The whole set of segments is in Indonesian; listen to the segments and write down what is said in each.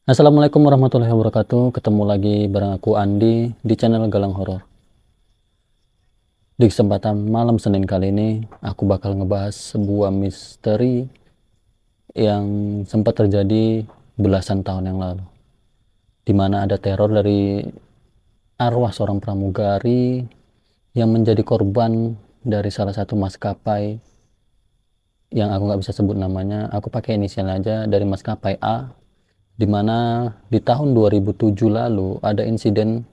Assalamualaikum warahmatullahi wabarakatuh. Ketemu lagi bareng aku Andi di channel Galang Horor. Di kesempatan malam Senin kali ini, aku bakal ngebahas sebuah misteri yang sempat terjadi belasan tahun yang lalu, di mana ada teror dari arwah seorang pramugari yang menjadi korban dari salah satu maskapai yang aku nggak bisa sebut namanya. Aku pakai inisial aja, dari maskapai A, di mana di tahun 2007 lalu ada insiden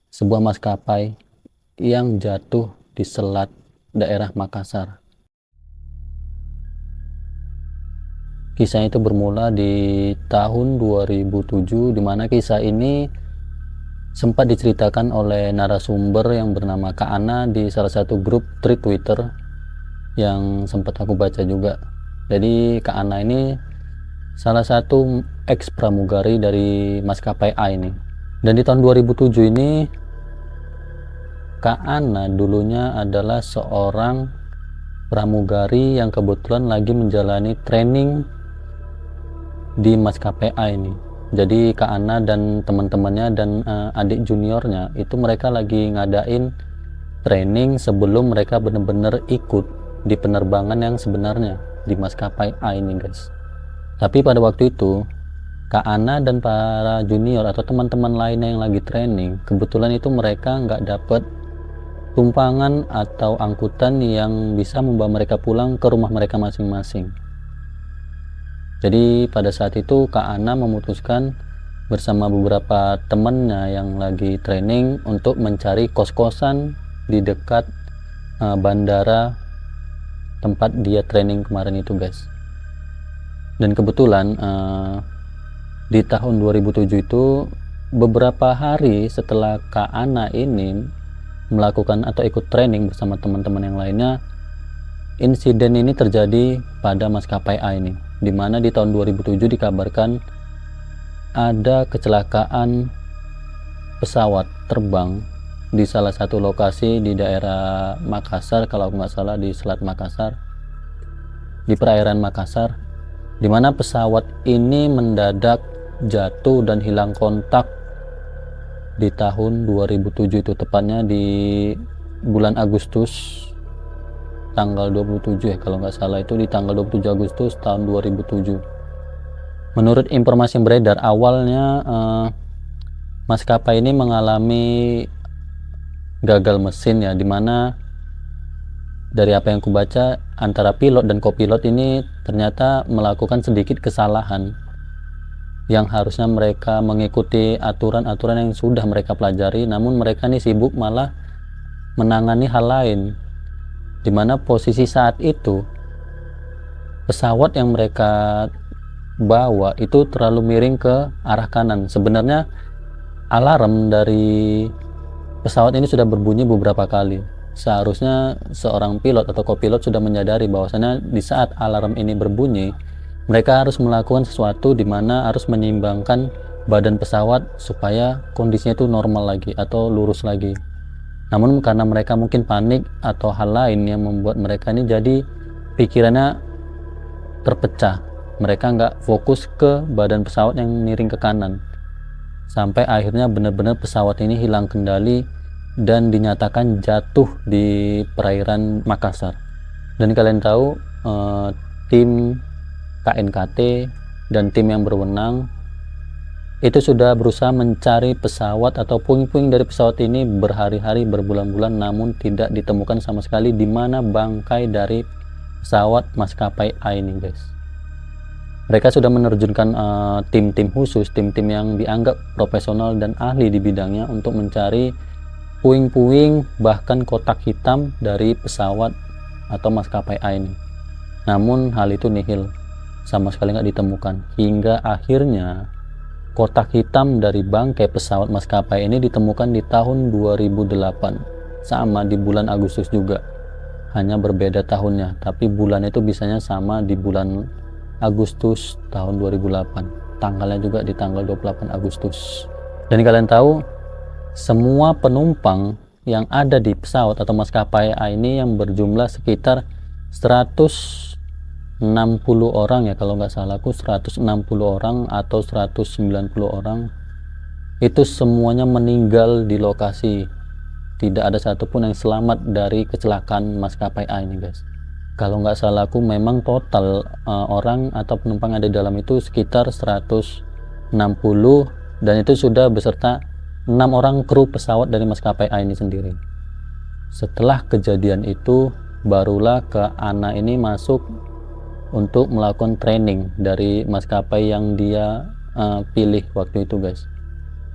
sebuah maskapai yang jatuh di selat daerah Makassar. Kisah itu bermula di tahun 2007, di mana kisah ini sempat diceritakan oleh narasumber yang bernama Kak Ana di salah satu grup thread Twitter yang sempat aku baca juga. Jadi Kak Ana ini salah satu ex pramugari dari maskapai A ini. Dan di tahun 2007 ini Kak Ana dulunya adalah seorang pramugari yang kebetulan lagi menjalani training di maskapai A ini. Jadi Kak Ana dan teman-temannya dan adik juniornya itu mereka lagi ngadain training sebelum mereka benar-benar ikut di penerbangan yang sebenarnya di maskapai A ini, guys. Tapi pada waktu itu Kak Ana dan para junior atau teman-teman lainnya yang lagi training, kebetulan itu mereka nggak dapet tumpangan atau angkutan yang bisa membawa mereka pulang ke rumah mereka masing-masing. Jadi pada saat itu Kak Ana memutuskan bersama beberapa temannya yang lagi training untuk mencari kos-kosan di dekat bandara tempat dia training kemarin itu, guys. Dan kebetulan di tahun 2007 itu beberapa hari setelah Kak Ana ini melakukan atau ikut training bersama teman-teman yang lainnya, insiden ini terjadi pada maskapai A ini, di mana di tahun 2007 dikabarkan ada kecelakaan pesawat terbang di salah satu lokasi di daerah Makassar, kalau nggak salah di Selat Makassar, di perairan Makassar, di mana pesawat ini mendadak jatuh dan hilang kontak di tahun 2007 itu, tepatnya di bulan Agustus tanggal 27 ya kalau nggak salah, itu di tanggal 27 Agustus tahun 2007. Menurut informasi yang beredar awalnya, maskapai ini mengalami gagal mesin ya, dimana dari apa yang kubaca antara pilot dan kopilot ini ternyata melakukan sedikit kesalahan yang harusnya mereka mengikuti aturan-aturan yang sudah mereka pelajari, namun mereka ini sibuk malah menangani hal lain, dimana posisi saat itu pesawat yang mereka bawa itu terlalu miring ke arah kanan. Sebenarnya alarm dari pesawat ini sudah berbunyi beberapa kali. Seharusnya seorang pilot atau kopilot sudah menyadari bahwasanya di saat alarm ini berbunyi, mereka harus melakukan sesuatu di mana harus menyeimbangkan badan pesawat supaya kondisinya itu normal lagi atau lurus lagi. Namun karena mereka mungkin panik atau hal lain yang membuat mereka ini jadi pikirannya terpecah, mereka nggak fokus ke badan pesawat yang miring ke kanan, sampai akhirnya benar-benar pesawat ini hilang kendali dan dinyatakan jatuh di perairan Makassar. Dan kalian tahu tim KNKT dan tim yang berwenang itu sudah berusaha mencari pesawat atau puing-puing dari pesawat ini berhari-hari, berbulan-bulan, namun tidak ditemukan sama sekali di mana bangkai dari pesawat maskapai A ini, guys. Mereka sudah menerjunkan tim-tim khusus, tim-tim yang dianggap profesional dan ahli di bidangnya untuk mencari puing-puing bahkan kotak hitam dari pesawat atau maskapai A ini. Namun hal itu nihil, sama sekali nggak ditemukan, hingga akhirnya kotak hitam dari bangkai pesawat maskapai ini ditemukan di tahun 2008, sama di bulan Agustus juga, hanya berbeda tahunnya, tapi bulan itu bisanya sama, di bulan Agustus tahun 2008, tanggalnya juga di tanggal 28 Agustus. Dan kalian tahu, semua penumpang yang ada di pesawat atau maskapai A ini yang berjumlah sekitar 100 60 orang ya kalau nggak salah aku, 160 orang atau 190 orang itu semuanya meninggal di lokasi. Tidak ada satupun yang selamat dari kecelakaan maskapai A ini guys. Kalau nggak salah aku memang total orang atau penumpang yang ada di dalam itu sekitar 160, dan itu sudah beserta 6 orang kru pesawat dari maskapai A ini sendiri. Setelah kejadian itu barulah ke Ana ini masuk untuk melakukan training dari maskapai yang dia pilih waktu itu guys.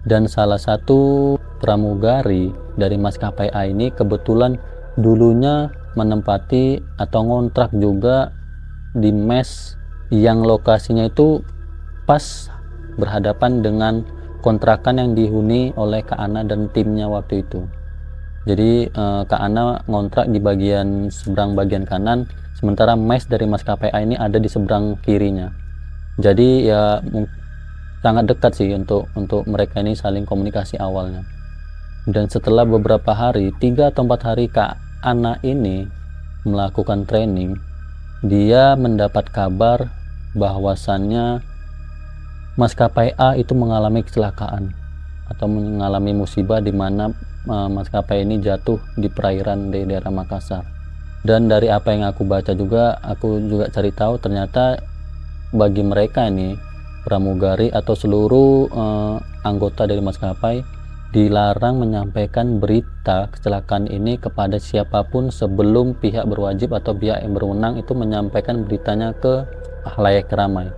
Dan salah satu pramugari dari maskapai A ini kebetulan dulunya menempati atau ngontrak juga di mes yang lokasinya itu pas berhadapan dengan kontrakan yang dihuni oleh Kak Ana dan timnya waktu itu. Jadi Kak Ana ngontrak di bagian seberang bagian kanan, sementara mes dari maskapai A ini ada di seberang kirinya. Jadi ya sangat dekat sih untuk mereka ini saling komunikasi awalnya. Dan setelah beberapa hari, 3 atau 4 hari Kak Ana ini melakukan training, dia mendapat kabar bahwasannya maskapai A itu mengalami kecelakaan atau mengalami musibah di mana maskapai ini jatuh di perairan di daerah Makassar. Dan dari apa yang aku baca juga, aku juga cari tahu ternyata bagi mereka ini pramugari atau seluruh anggota dari maskapai dilarang menyampaikan berita kecelakaan ini kepada siapapun sebelum pihak berwajib atau pihak yang berwenang itu menyampaikan beritanya ke khalayak ramai,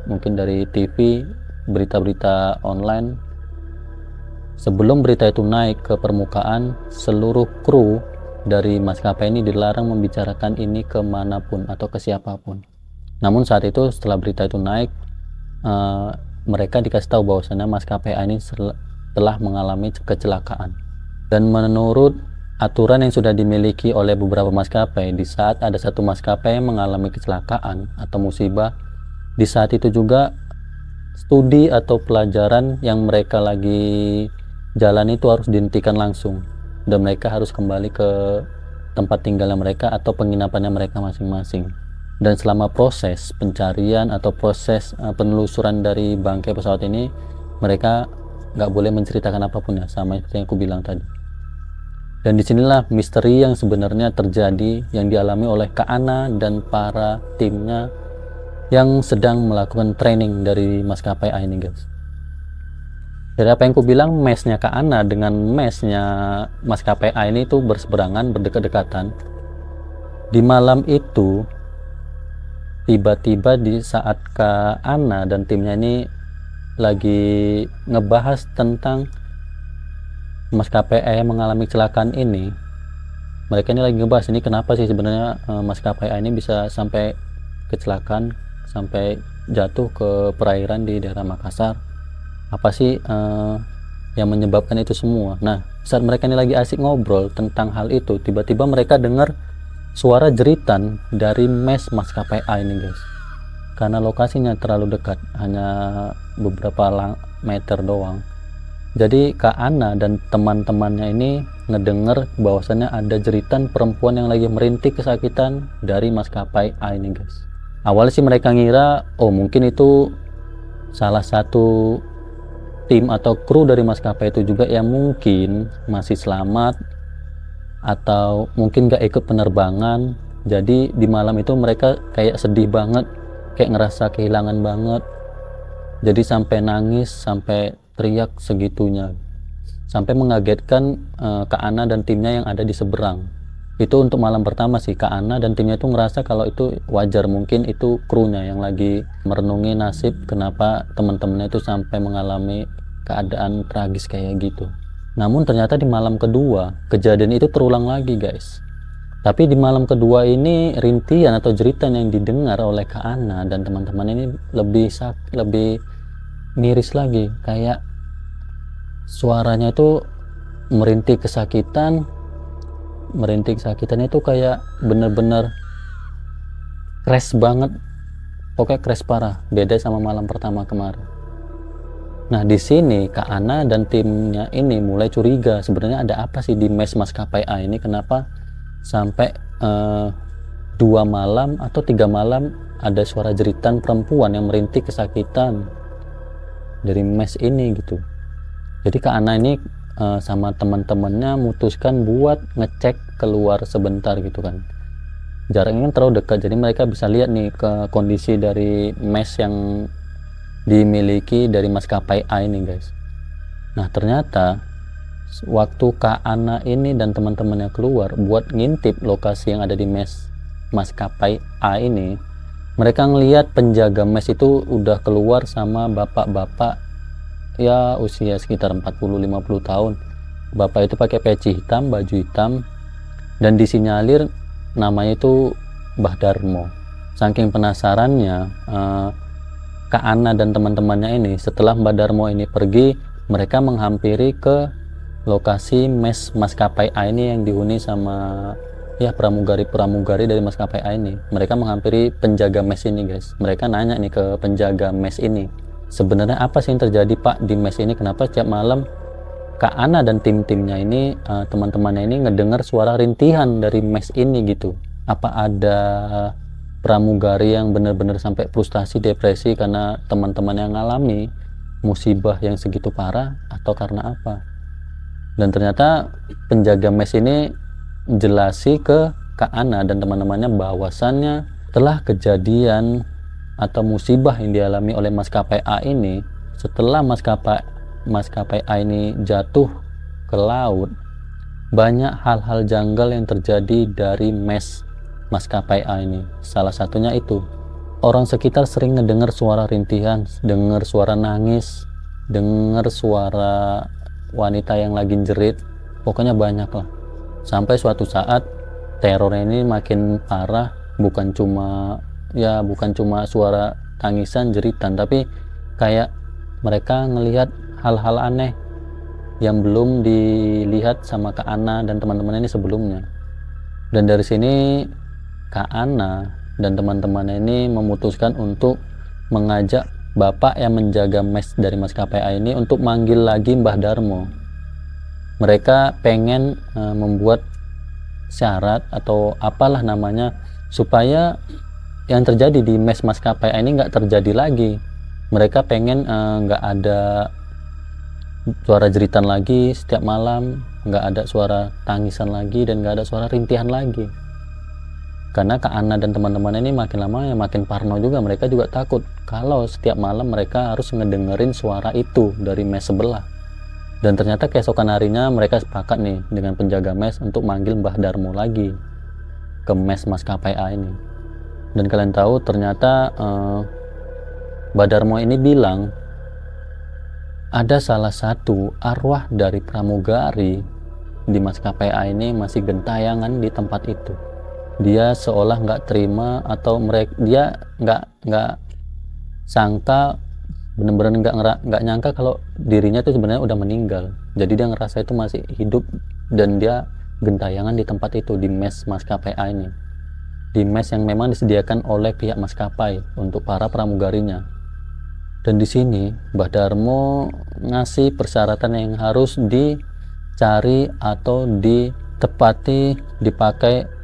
mungkin dari TV, berita-berita online. Sebelum berita itu naik ke permukaan, seluruh kru dari maskapai ini dilarang membicarakan ini kemanapun atau ke siapapun. Namun saat itu setelah berita itu naik, mereka dikasih tahu bahwasannya maskapai ini telah mengalami kecelakaan. Dan menurut aturan yang sudah dimiliki oleh beberapa maskapai, di saat ada satu maskapai yang mengalami kecelakaan atau musibah, di saat itu juga studi atau pelajaran yang mereka lagi jalan itu harus dihentikan langsung, dan mereka harus kembali ke tempat tinggalnya mereka atau penginapannya mereka masing-masing. Dan selama proses pencarian atau proses penelusuran dari bangkai pesawat ini, mereka nggak boleh menceritakan apapun ya, sama seperti yang aku bilang tadi. Dan disinilah misteri yang sebenarnya terjadi yang dialami oleh Kak Ana dan para timnya yang sedang melakukan training dari maskapai A ini guys. Dari apa yang aku bilang, mesnya Kak Ana dengan mesnya maskapai A ini itu berseberangan, berdekat-dekatan. Di malam itu tiba-tiba di saat Kak Ana dan timnya ini lagi ngebahas tentang maskapai A yang mengalami kecelakaan ini, mereka ini lagi ngebahas ini kenapa sih sebenarnya maskapai A ini bisa sampai kecelakaan, sampai jatuh ke perairan di daerah Makassar. Apa sih yang menyebabkan itu semua? Nah, saat mereka ini lagi asik ngobrol tentang hal itu, tiba-tiba mereka dengar suara jeritan dari mes maskapai A ini guys. Karena lokasinya terlalu dekat, hanya beberapa meter doang. Jadi Kak Ana dan teman-temannya ini ngedenger bahwasannya ada jeritan perempuan yang lagi merintih kesakitan dari maskapai A ini guys. Awalnya sih mereka ngira, oh mungkin itu salah satu tim atau kru dari maskapai itu juga yang mungkin masih selamat atau mungkin gak ikut penerbangan. Jadi di malam itu mereka kayak sedih banget, kayak ngerasa kehilangan banget. Jadi sampai nangis, sampai teriak segitunya, sampai mengagetkan Kak Ana dan timnya yang ada di seberang. Itu untuk malam pertama sih. Kak Ana dan timnya itu ngerasa kalau itu wajar, mungkin itu krunya yang lagi merenungi nasib kenapa teman-temannya itu sampai mengalami keadaan tragis kayak gitu. Namun ternyata di malam kedua kejadian itu terulang lagi guys. Tapi di malam kedua ini rintihan atau jeritan yang didengar oleh Kak Ana dan teman-teman ini lebih miris lagi, kayak suaranya itu merintih kesakitan itu kayak bener-bener crash banget, pokoknya crash parah, beda sama malam pertama kemarin. Nah di sini Kak Ana dan timnya ini mulai curiga, sebenarnya ada apa sih di mes maskapai A ini, kenapa sampai 2 malam atau 3 malam ada suara jeritan perempuan yang merintih kesakitan dari mes ini gitu. Jadi Kak Ana ini sama teman-temannya memutuskan buat ngecek keluar sebentar gitu kan. Jaraknya kan terlalu dekat, jadi mereka bisa lihat nih ke kondisi dari mes yang dimiliki dari maskapai A ini guys. Nah ternyata waktu Kak Ana ini dan teman-temannya keluar buat ngintip lokasi yang ada di mes maskapai A ini, mereka ngelihat penjaga mes itu udah keluar sama bapak-bapak ya usia sekitar 40-50 tahun. Bapak itu pakai peci hitam, baju hitam, dan disinyalir namanya itu Mbah Darmo. Saking penasarannya Kak Ana dan teman-temannya ini, setelah Mbah Darmo ini pergi, mereka menghampiri ke lokasi mes maskapai A ini yang dihuni sama ya pramugari-pramugari dari maskapai A ini. Mereka menghampiri penjaga mes ini guys. Mereka nanya nih ke penjaga mes ini, sebenarnya apa sih yang terjadi Pak di mes ini, kenapa setiap malam Kak Ana dan tim-timnya ini, teman-temannya ini ngedengar suara rintihan dari mes ini gitu. Apa ada pramugari yang benar-benar sampai frustasi, depresi karena teman-teman yang ngalami musibah yang segitu parah, atau karena apa? Dan ternyata penjaga mes ini jelasi ke Kak Ana dan teman-temannya bahwasannya telah kejadian atau musibah yang dialami oleh maskapai A ini, setelah maskapai A ini jatuh ke laut, banyak hal-hal janggal yang terjadi dari mes maskapai A ini. Salah satunya itu, orang sekitar sering ngedengar suara rintihan, dengar suara nangis, dengar suara wanita yang lagi jerit, pokoknya banyak lah. Sampai suatu saat terornya ini makin parah, bukan cuma suara tangisan, jeritan, tapi kayak mereka ngelihat hal-hal aneh yang belum dilihat sama Kak Ana dan teman-teman ini sebelumnya. Dan dari sini Kak Ana dan teman-temannya ini memutuskan untuk mengajak bapak yang menjaga mes dari maskapai A ini untuk manggil lagi Mbah Darmo. Mereka pengen membuat syarat atau apalah namanya supaya yang terjadi di mes maskapai A ini nggak terjadi lagi. Mereka pengen nggak ada suara jeritan lagi setiap malam, nggak ada suara tangisan lagi, dan nggak ada suara rintihan lagi. Karena Kak Ana dan teman-teman ini makin lama ya makin parno juga. Mereka juga takut kalau setiap malam mereka harus ngedengerin suara itu dari mes sebelah. Dan ternyata keesokan harinya mereka sepakat nih dengan penjaga mes untuk manggil Mbah Darmo lagi ke mes maskapai A ini. Dan kalian tahu ternyata Mbah Darmo ini bilang ada salah satu arwah dari pramugari di maskapai A ini masih gentayangan di tempat itu. Dia seolah nggak terima, atau dia nggak sangka, bener-bener nggak nyangka kalau dirinya itu sebenarnya udah meninggal. Jadi dia ngerasa itu masih hidup dan dia gentayangan di tempat itu, di mes maskapai A ini, di mes yang memang disediakan oleh pihak maskapai untuk para pramugarinya. Dan di sini Mbah Darmo ngasih persyaratan yang harus dicari atau ditepati, dipakai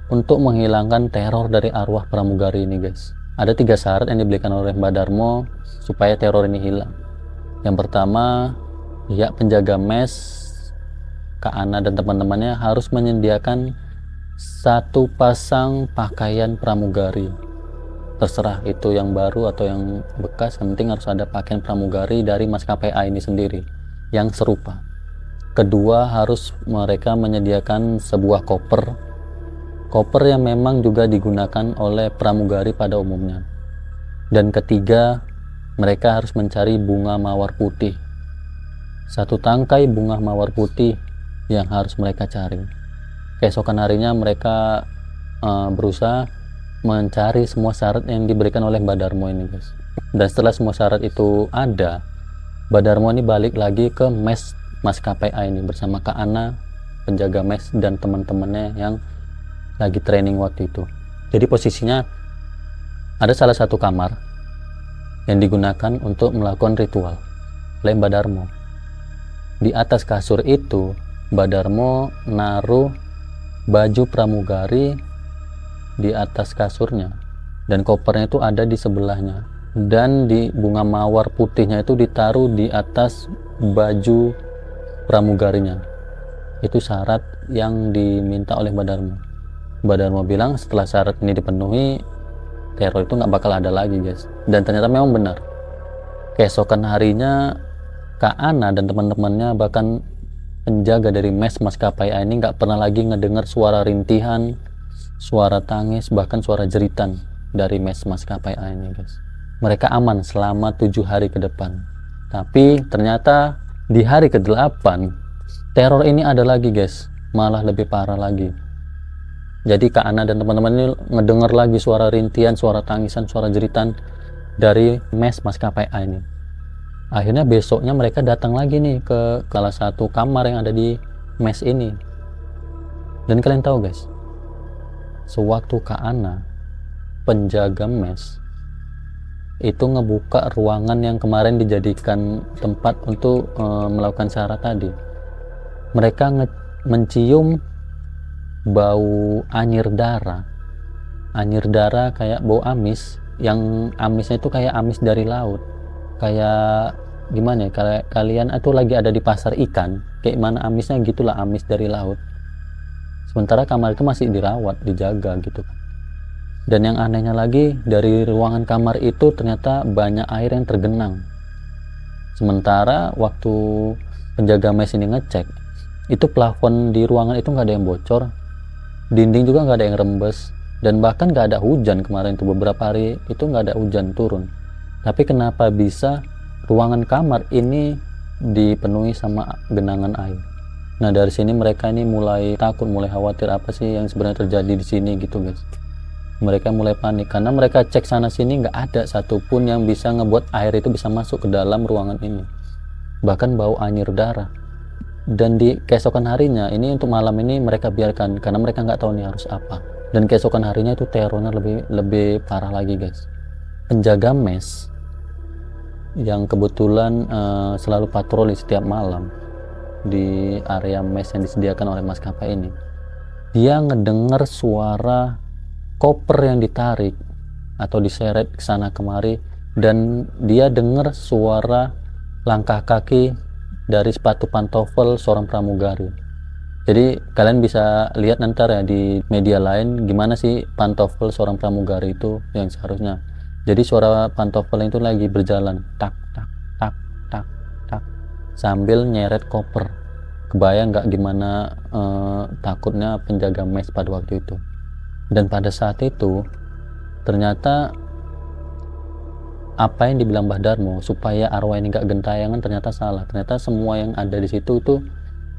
untuk menghilangkan teror dari arwah pramugari ini guys. Ada 3 syarat yang diberikan oleh Mbah Darmo supaya teror ini hilang. Yang pertama, pihak penjaga mes Kak Ana dan teman-temannya harus menyediakan 1 pasang pakaian pramugari. Terserah itu yang baru atau yang bekas, yang penting harus ada pakaian pramugari dari maskapai A ini sendiri yang serupa. Kedua, harus mereka menyediakan sebuah koper yang memang juga digunakan oleh pramugari pada umumnya. Dan ketiga, mereka harus mencari bunga mawar putih, 1 tangkai bunga mawar putih yang harus mereka cari. Keesokan harinya mereka berusaha mencari semua syarat yang diberikan oleh Mbah Darmo ini guys. Dan setelah semua syarat itu ada, Mbah Darmo ini balik lagi ke mes maskapai A ini bersama Kak Ana, penjaga mes, dan teman-temannya yang lagi training waktu itu. Jadi posisinya ada salah satu kamar yang digunakan untuk melakukan ritual oleh Mbah Darmo. Di atas kasur itu Mbah Darmo naruh baju pramugari di atas kasurnya. dan kopernya itu ada di sebelahnya, dan di bunga mawar putihnya itu ditaruh di atas baju pramugarinya. Itu syarat yang diminta oleh Mbak Darmo. Mbak Darmo bilang setelah syarat ini dipenuhi, teror itu nggak bakal ada lagi guys. Dan ternyata memang benar. Keesokan harinya Kak Ana dan teman-temannya, bahkan penjaga dari mes maskapai ini, nggak pernah lagi ngedengar suara rintihan, suara tangis, bahkan suara jeritan dari mes maskapai ini guys. Mereka aman selama 7 hari ke depan. Tapi ternyata di hari ke-8 teror ini ada lagi guys, malah lebih parah lagi. Jadi Kak Ana dan teman-teman ini ngedengar lagi suara rintihan, suara tangisan, suara jeritan dari mes maskapai ini. Akhirnya besoknya mereka datang lagi nih ke salah satu kamar yang ada di mes ini. Dan kalian tahu guys, sewaktu Kak Ana, penjaga mes, itu ngebuka ruangan yang kemarin dijadikan tempat untuk melakukan syarat tadi, mereka mencium bau anyir darah kayak bau amis, yang amisnya itu kayak amis dari laut. Kayak gimana ya, kalian itu lagi ada di pasar ikan, kayak mana amisnya, gitulah amis dari laut. Sementara kamar itu masih dirawat, dijaga gitu kan. Dan yang anehnya lagi, dari ruangan kamar itu ternyata banyak air yang tergenang. Sementara waktu penjaga mes ini ngecek, itu plafon di ruangan itu nggak ada yang bocor, dinding juga nggak ada yang rembes, dan bahkan nggak ada hujan kemarin itu, beberapa hari itu nggak ada hujan turun. Tapi kenapa bisa ruangan kamar ini dipenuhi sama genangan air? Nah dari sini mereka ini mulai takut, mulai khawatir, apa sih yang sebenarnya terjadi di sini gitu guys. Mereka mulai panik karena mereka cek sana sini nggak ada satupun yang bisa ngebuat air itu bisa masuk ke dalam ruangan ini, bahkan bau anyir darah. Dan di keesokan harinya ini, untuk malam ini mereka biarkan karena mereka nggak tahu nih harus apa. Dan keesokan harinya itu terornya lebih parah lagi guys. Penjaga mes yang kebetulan selalu patroli setiap malam di area mes yang disediakan oleh maskapai ini, dia ngedengar suara koper yang ditarik atau diseret ke sana kemari, dan dia dengar suara langkah kaki dari sepatu pantofel seorang pramugari. Jadi kalian bisa lihat nanti ya di media lain gimana sih pantofel seorang pramugari itu yang seharusnya. Jadi suara pantofel itu lagi berjalan tak tak tak tak tak sambil nyeret koper. Kebayang nggak gimana takutnya penjaga mes pada waktu itu. Dan pada saat itu ternyata apa yang dibilang Mbah Darmo supaya arwah ini nggak gentayangan ternyata salah. Ternyata semua yang ada di situ itu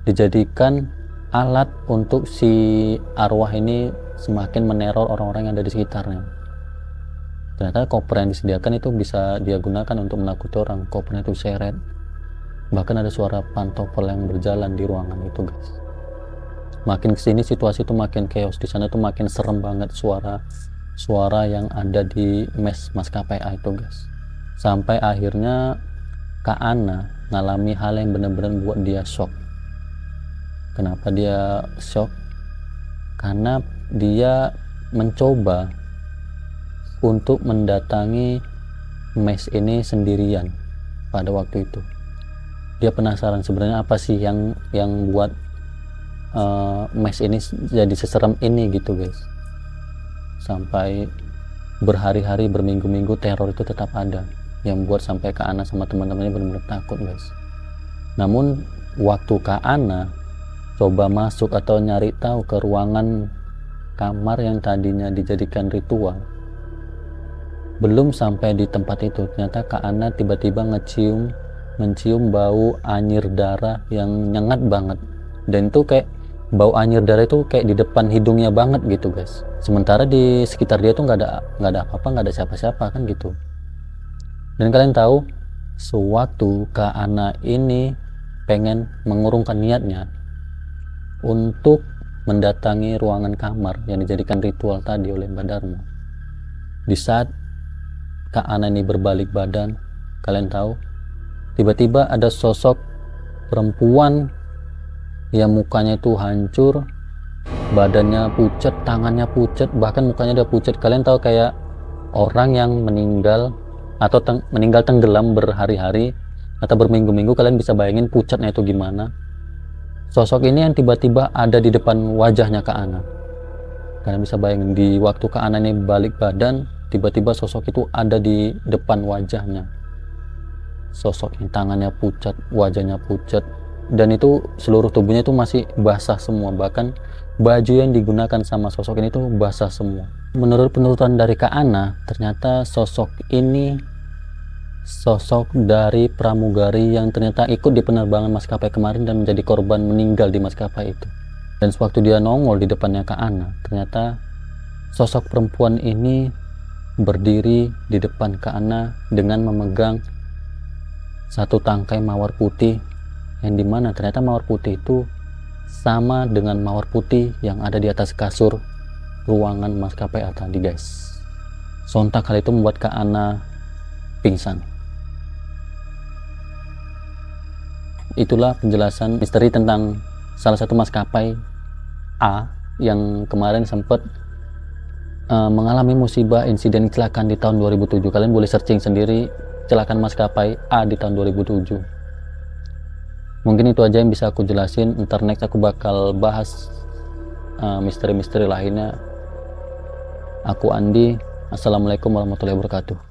dijadikan alat untuk si arwah ini semakin meneror orang-orang yang ada di sekitarnya. Ternyata koper yang disediakan itu bisa dia gunakan untuk menakuti orang. Kopernya itu seret, bahkan ada suara pantofel yang berjalan di ruangan itu guys. Makin kesini situasi itu makin chaos, di sana tuh makin serem banget suara yang ada di mes maskapai itu guys. Sampai akhirnya Kak Ana ngalami hal yang benar-benar buat dia shock. Kenapa dia shock? Karena dia mencoba untuk mendatangi mes ini sendirian pada waktu itu. Dia penasaran sebenarnya apa sih yang buat mes ini jadi seserem ini gitu guys. Sampai berhari-hari, berminggu-minggu teror itu tetap ada, yang buat sampai Kak Ana sama teman-temannya benar-benar takut guys. Namun waktu Kak Ana coba masuk atau nyari tahu ke ruangan kamar yang tadinya dijadikan ritual, belum sampai di tempat itu ternyata Kak Ana tiba-tiba mencium bau anyir darah yang nyengat banget. Dan itu kayak bau anyir darah itu kayak di depan hidungnya banget gitu guys. Sementara di sekitar dia tuh nggak ada apa-apa, nggak ada siapa-siapa kan gitu. Dan kalian tahu, sewaktu Kak Ana ini pengen mengurungkan niatnya untuk mendatangi ruangan kamar yang dijadikan ritual tadi oleh Mbak Darmo, di saat Kak Ana ini berbalik badan, kalian tahu, tiba-tiba ada sosok perempuan yang mukanya itu hancur, badannya pucat, tangannya pucat, bahkan mukanya udah pucat. Kalian tahu kayak orang yang meninggal atau meninggal tenggelam berhari-hari atau berminggu-minggu. Kalian bisa bayangin pucatnya itu gimana. Sosok ini yang tiba-tiba ada di depan wajahnya Kak Ana. Kalian bisa bayangin di waktu Kak Ana ini balik badan, tiba-tiba sosok itu ada di depan wajahnya. Sosok yang tangannya pucat, wajahnya pucat, dan itu seluruh tubuhnya itu masih basah semua. Bahkan baju yang digunakan sama sosok ini tuh basah semua. Menurut penuturan dari Kak Ana, ternyata sosok ini sosok dari pramugari yang ternyata ikut di penerbangan maskapai kemarin dan menjadi korban meninggal di maskapai itu. Dan sewaktu dia nongol di depannya Kak Ana, ternyata sosok perempuan ini berdiri di depan Kak Ana dengan memegang satu tangkai mawar putih, yang dimana ternyata mawar putih itu sama dengan mawar putih yang ada di atas kasur ruangan maskapai tadi, guys. Sontak hal itu membuat Kak Ana pingsan. Itulah penjelasan misteri tentang salah satu maskapai A yang kemarin sempat mengalami musibah insiden kecelakaan di tahun 2007. Kalian boleh searching sendiri kecelakaan maskapai A di tahun 2007. Mungkin itu aja yang bisa aku jelasin. Ntar next aku bakal bahas misteri-misteri lainnya. Aku Andi. Assalamualaikum warahmatullahi wabarakatuh.